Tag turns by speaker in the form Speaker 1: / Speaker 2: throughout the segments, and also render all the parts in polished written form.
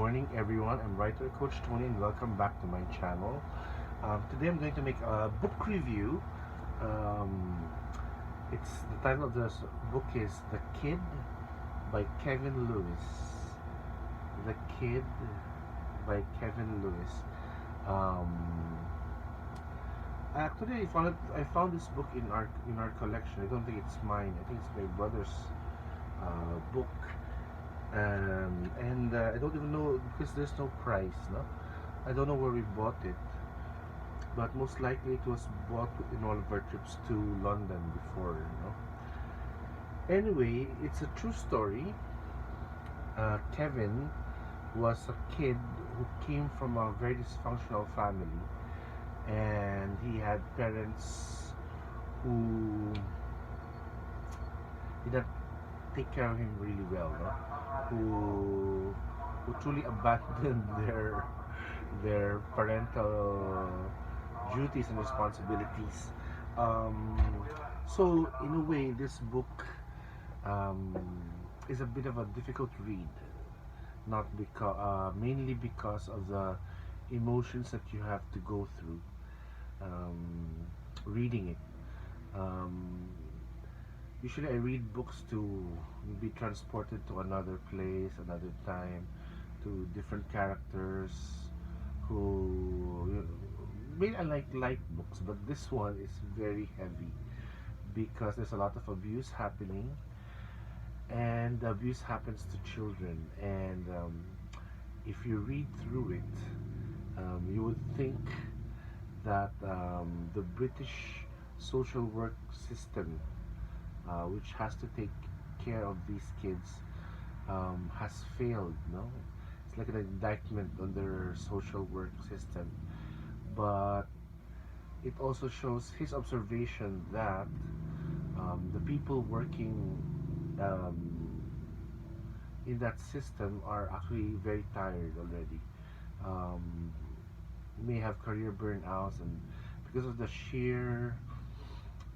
Speaker 1: morning, everyone. I'm writer Coach Tony, and welcome back to my channel. Today, I'm going to make a book review. Um, it's the title of this book is "The Kid" by Kevin Lewis. The Kid by Kevin Lewis. Um, Actually, I found this book in our collection. I don't think it's mine. I think it's my brother's book. And I don't even know because there's no price, no. I don't know where we bought it, but most likely it was bought in all of our trips to London before, Anyway, it's a true story. Kevin was a kid who came from a very dysfunctional family, and he had parents who did not take care of him really well, no? Who truly abandoned their parental duties and responsibilities. Um, so in a way, this book um, is a bit of a difficult read, not because mainly because of the emotions that you have to go through um, reading it. Um, Usually, I read books to be transported to another place, another time, to different characters who. Maybe I like light books, but this one is very heavy because there's a lot of abuse happening, and the abuse happens to children. And if you read through it, you would think that the British social work system, which has to take care of these kids, has failed. No, it's like an indictment on their social work system. But it also shows his observation that the people working um, in that system are actually very tired already. Um, may have career burnouts, and because of the sheer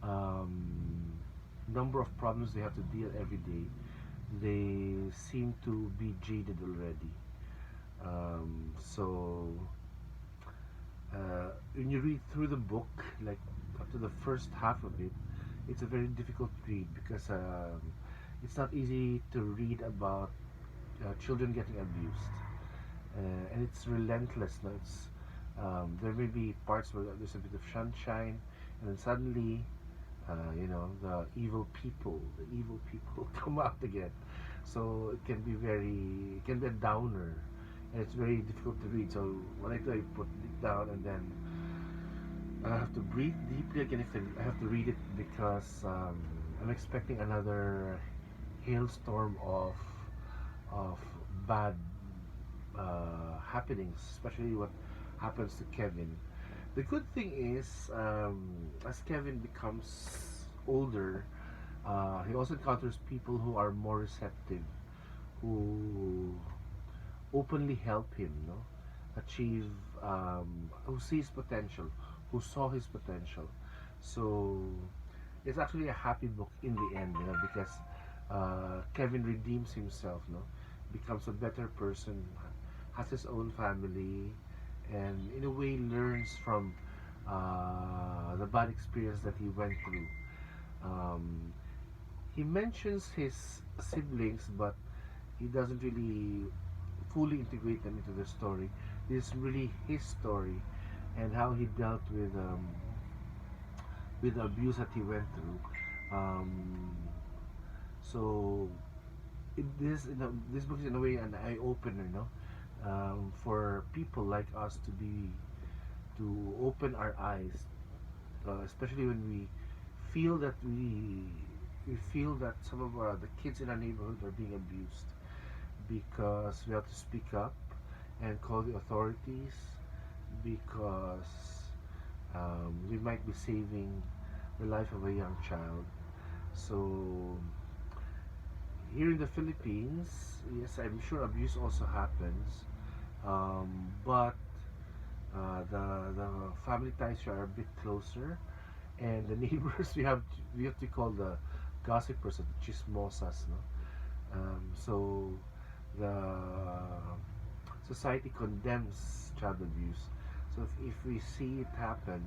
Speaker 1: um, number of problems they have to deal every day, they seem to be jaded already. So when you read through the book, like up to the first half of it, it's a very difficult read because it's not easy to read about children getting abused, and it's relentless. No? There may be parts where there's a bit of sunshine, and then suddenly the evil people come out again. So it can be a downer, and it's very difficult to read. So what I do, I put it down, and then I have to breathe deeply again if I have to read it because I'm expecting another hailstorm of bad happenings, especially what happens to Kevin. The good thing is, as Kevin becomes older, he also encounters people who are more receptive, who openly help him, no, achieve, who sees potential, who saw his potential. So it's actually a happy book in the end, because Kevin redeems himself, no, becomes a better person, has his own family, and in a way learns from the bad experience that he went through. Um, he mentions his siblings, but he doesn't really fully integrate them into the story. This is really his story and how he dealt with the abuse that he went through. Um, so this book is in a way an eye opener, no, for people like us to open our eyes, especially when we feel that some of the kids in our neighborhood are being abused, because we have to speak up and call the authorities because we might be saving the life of a young child. So here in the Philippines, yes, I'm sure abuse also happens, but the family ties are a bit closer, and the neighbors we have to call the gossipers, the chismosas, no. So the society condemns child abuse. So if we see it happen,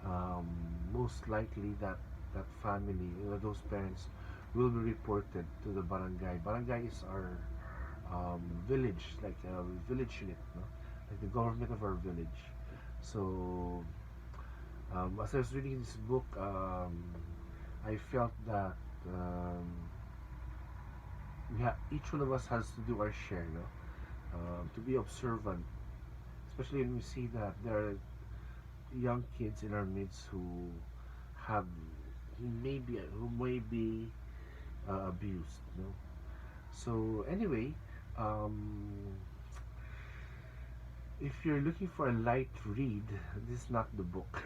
Speaker 1: um, most likely that family, those parents, will be reported to the barangay. Barangay is our village, like a village unit, no? Like the government of our village. So as I was reading this book, I felt that um, each one of us has to do our share, no? To be observant, especially when we see that there are young kids in our midst have who may be abused, no? So anyway, um, if you're looking for a light read, this is not the book.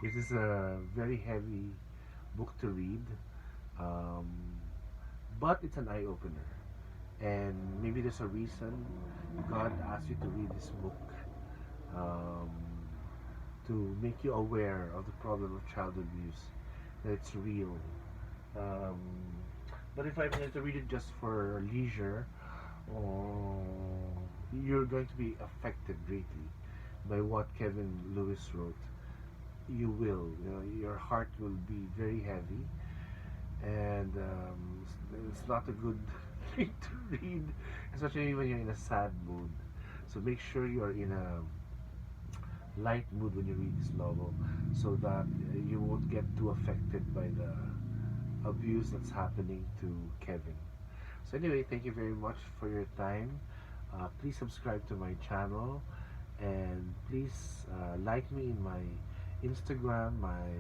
Speaker 1: This is a very heavy book to read, um, but it's an eye opener. And maybe there's a reason God asked you to read this book, um, to make you aware of the problem of child abuse, that it's real. Um, but if I'm going to read it just for leisure, oh, you're going to be affected greatly by what Kevin Lewis wrote. You will, your heart will be very heavy, and it's not a good thing to read, especially when you're in a sad mood. So make sure you're in a light mood when you read this novel, so that you won't get too affected by the abuse that's happening to Kevin. So anyway, thank you very much for your time. Please subscribe to my channel, and please like me in my Instagram, my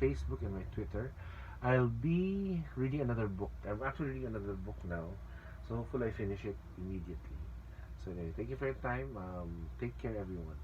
Speaker 1: Facebook, and my Twitter. I'll be reading another book. I'm actually reading another book now, so hopefully I finish it immediately. So anyway, thank you for your time. Take care, everyone.